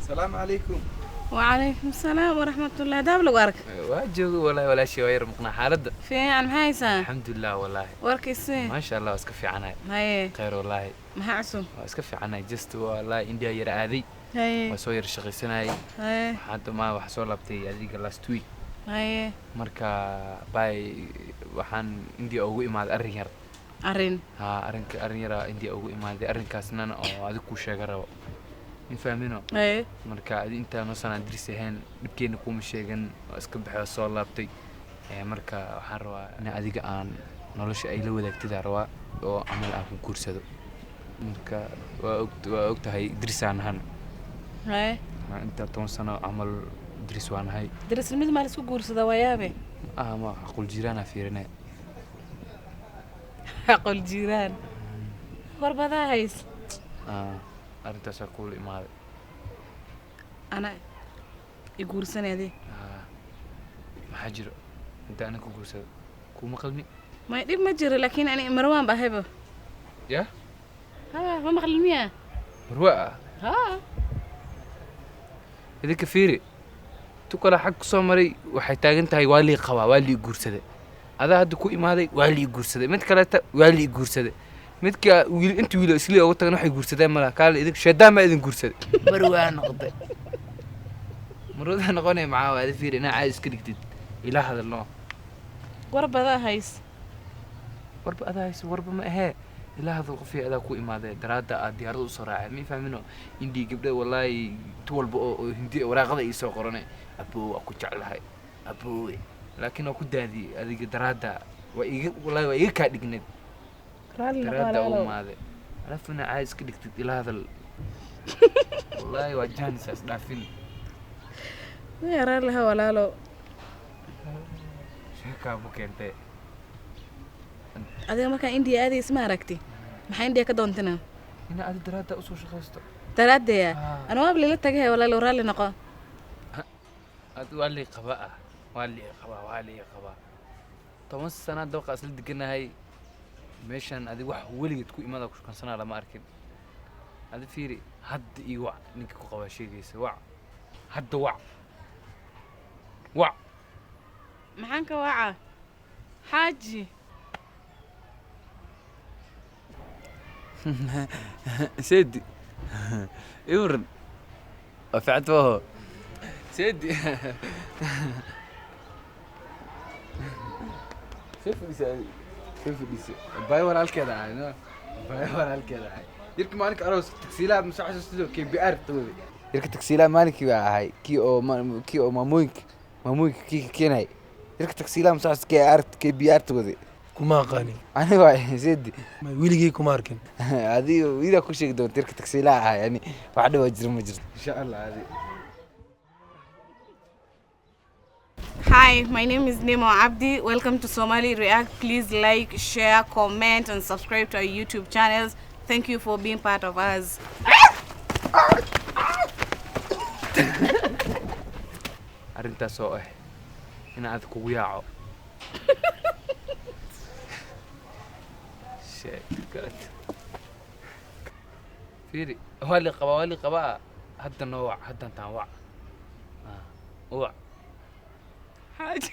السلام عليكم. وعليكم السلام ورحمة الله. داب لو أرك واجو والله ولا شيء غير مقنع حالد. في عن محايسة. الحمد لله والله. وركيسي. ما شاء الله اسكفي عنها. هاي. خير والله. محاسو. اسكفي عنها جست والله إنديا يرعادي. هاي. وسوير شغل سناي. هاي. حتى ما وحصل لبتي هذيك لاست ويك. هاي. مركا باي وحن إنديا أوجي مع الأرينير. أرين. ها أرينيرا إنديا أوجي مع الأرين كاسنان أو هذا كوشة جرا. نفهمينه. هاي. مركا أنت مثلا درس هين بكين نقوم الشيء اسكب حصل لبتي. marka waxaan rabaa in adiga aan nolosha ay la wadaagtida rabaa oo amal aan ku guursado marka waa ogtahay drisaan han inta 10 sano amal dris waan hay dris mid ma la isku guursada wayaabe ma aqul jirana fiirina aqul jiraan warbada hays arintaas ku imaaday ana i guursanayde maxaa jiro انت انا كوكوسه كوما قلبي ما يديب ما جري لكن انا مروان بحبه يا ها ما مخلميه مروان ها هذيك فيري تكلا حق سومري waxay taagan tahay waa li qaba waa li guursade ada hadda ku imaaday waa li guursade mid kale waa li guursade midka wiil inta wiil isla ugu tagan waxay guursadeen mala kaal idin sheedaan ma idin guursade marwaan noqday marwaan noqonay macaa waa fiiri ina caad iska dhigtid ila hadalno warbada hays warba ma ahe ila hadal qofi ada ku imaaday daraada aad diyaarada u soo raacay mi fahmino indii gabdha wallahi tuwalba oo hindi waraaqada ay soo qoranay aboo ku jeclahay aboo laakiin ku daadi adiga daraada wallahi waa iga ka dhigneed daraada oo maade alafna aas ka dhigtid ila hadal wallahi waa jaanisas dhaafin ya raalaha walaalo ka bukente adiga marka India aad isma aragti maxay India ka doontana ina aad daraada u soo shaqeysto daraadaya ana waa la tagay wala loo raali noqo aad wali qaba 10 sano dawqa asal diganahay meeshan adi wax waligeed ku imaada ku kansana lama arkin adi fiiri hadda ii wac ninka ku qaba sheegaysa wac hadda wac maxaan ka waca xaaji سيدي يورن وفعته سيدي شوف باي ورا الكذا يعني باي ورا الكذا يرك مالك أروس تكسيلات مش عارف استوديو كي بي ار تقولي يرك تكسيلات مالك هاي كي او مامويك كي هاي يرك تكسيلات مش عارف كي ار كي بي ار تقولي كما قاني أنا واحد زيدي ما ويلي كماركن هذه وإذا كل شيء دون ترك تكسيلها يعني واحد مجرم إن شاء الله هذه. Hi, my name is Nemo Abdi. Welcome to Somali React. Please like, share, comment, and subscribe to our YouTube channels. Thank you for being part of us. أنت سوء هنا أذكر وياعو. شكرا. فيري هو اللي قبا حتى نوع حتى تنوع. وع. حاجة.